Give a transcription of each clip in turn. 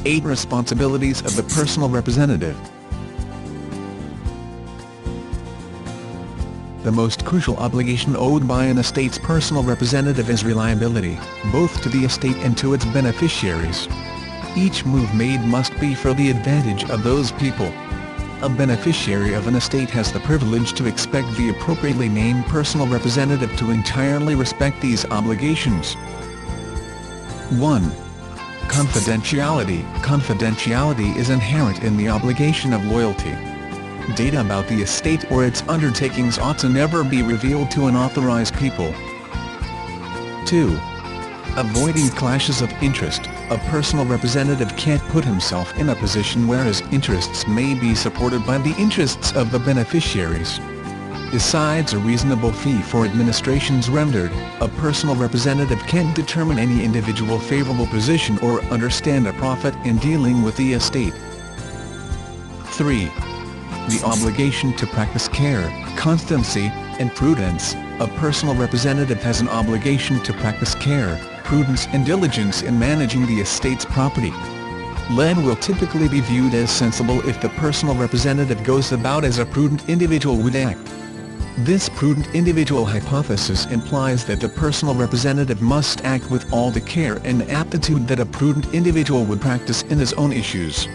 8 Responsibilities of the personal representative. The most crucial obligation owed by an estate's personal representative is reliability, both to the estate and to its beneficiaries. Each move made must be for the advantage of those people. A beneficiary of an estate has the privilege to expect the appropriately named personal representative to entirely respect these obligations. 1. Confidentiality. Confidentiality is inherent in the obligation of loyalty. Data about the estate or its undertakings ought to never be revealed to unauthorized people. 2. Avoiding clashes of interest. A personal representative can't put himself in a position where his interests may be supported by the interests of the beneficiaries. Besides a reasonable fee for administrations rendered, a personal representative can't determine any individual favorable position or understand a profit in dealing with the estate. 3. The obligation to practice care, constancy, and prudence. A personal representative has an obligation to practice care, prudence and diligence in managing the estate's property. Lead will typically be viewed as sensible if the personal representative goes about as a prudent individual would act. This prudent individual hypothesis implies that the personal representative must act with all the care and aptitude that a prudent individual would practice in his own issues.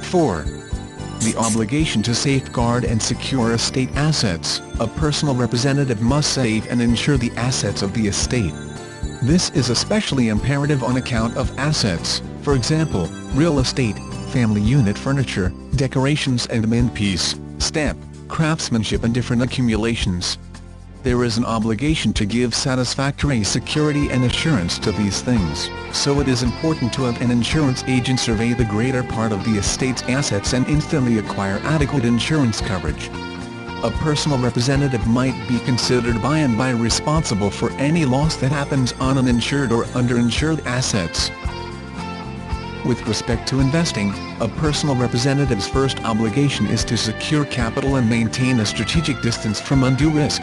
4. The obligation to safeguard and secure estate assets. A personal representative must save and insure the assets of the estate. This is especially imperative on account of assets, for example, real estate, family unit furniture, decorations and manpiece, stamp, craftsmanship and different accumulations. There is an obligation to give satisfactory security and assurance to these things, so it is important to have an insurance agent survey the greater part of the estate's assets and instantly acquire adequate insurance coverage. A personal representative might be considered by and by responsible for any loss that happens on uninsured or underinsured assets. With respect to investing, a personal representative's first obligation is to secure capital and maintain a strategic distance from undue risk.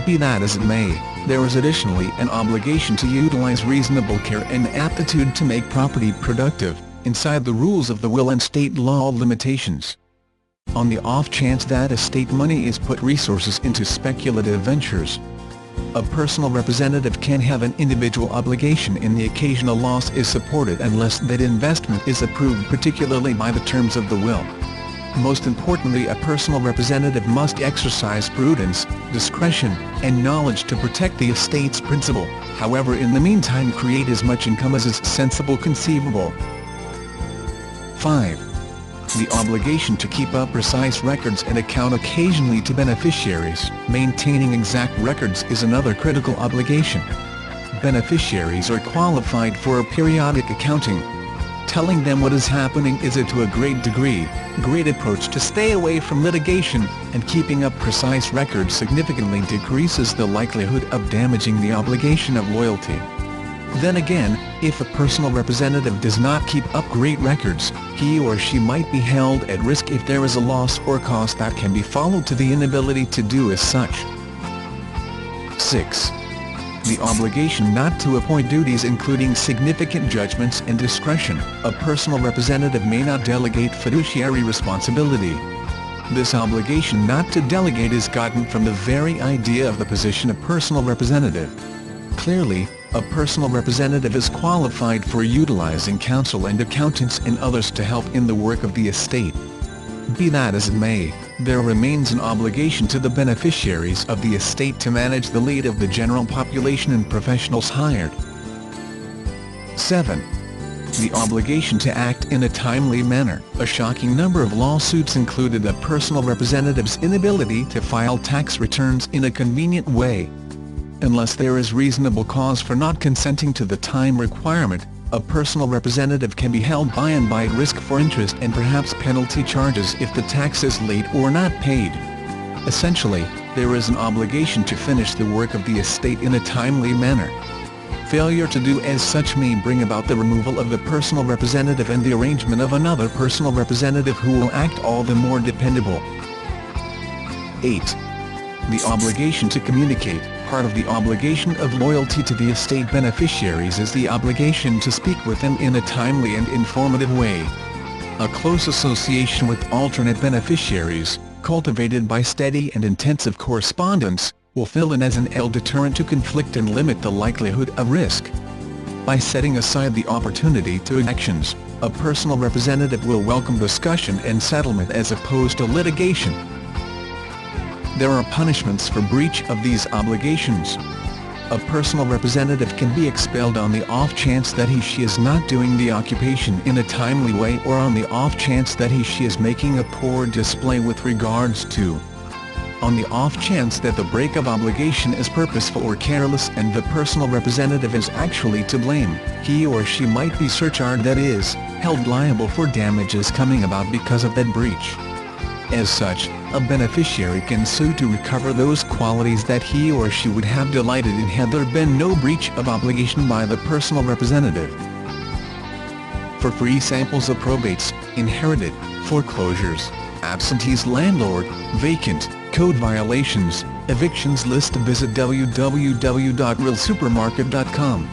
Be that as it may, there is additionally an obligation to utilize reasonable care and aptitude to make property productive, inside the rules of the will and state law limitations. On the off chance that estate money is put resources into speculative ventures, a personal representative can have an individual obligation in the occasional loss is supported unless that investment is approved particularly by the terms of the will. Most importantly, a personal representative must exercise prudence, discretion, and knowledge to protect the estate's principal, however in the meantime create as much income as is sensible conceivable. 5. The obligation to keep up precise records and account occasionally to beneficiaries. Maintaining exact records is another critical obligation. Beneficiaries are qualified for a periodic accounting. Telling them what is happening is to a great approach to stay away from litigation, and keeping up precise records significantly decreases the likelihood of damaging the obligation of loyalty. Then again, if a personal representative does not keep up great records, he or she might be held at risk if there is a loss or cost that can be followed to the inability to do as such. 6. The obligation not to appoint duties including significant judgments and discretion. A personal representative may not delegate fiduciary responsibility. This obligation not to delegate is gotten from the very idea of the position of personal representative. Clearly, a personal representative is qualified for utilizing counsel and accountants and others to help in the work of the estate. Be that as it may, there remains an obligation to the beneficiaries of the estate to manage the lead of the general population and professionals hired. 7. The obligation to act in a timely manner. A shocking number of lawsuits included a personal representative's inability to file tax returns in a convenient way. Unless there is reasonable cause for not consenting to the time requirement, a personal representative can be held by and by at risk for interest and perhaps penalty charges if the tax is late or not paid. Essentially, there is an obligation to finish the work of the estate in a timely manner. Failure to do as such may bring about the removal of the personal representative and the arrangement of another personal representative who will act all the more dependable. 8. The obligation to communicate, part of the obligation of loyalty to the estate beneficiaries is the obligation to speak with them in a timely and informative way. A close association with alternate beneficiaries, cultivated by steady and intensive correspondence, will fill in as an deterrent to conflict and limit the likelihood of risk. By setting aside the opportunity to actions, a personal representative will welcome discussion and settlement as opposed to litigation. There are punishments for breach of these obligations. A personal representative can be expelled on the off chance that he/she is not doing the occupation in a timely way, or on the off chance that he/she is making a poor display with regards to. On the off chance that the break of obligation is purposeful or careless and the personal representative is actually to blame, he or she might be surcharged, that is, held liable for damages coming about because of that breach. As such, a beneficiary can sue to recover those qualities that he or she would have delighted in had there been no breach of obligation by the personal representative. For free samples of probates, inherited, foreclosures, absentees, landlord, vacant, code violations, evictions list, visit www.realsupermarket.com.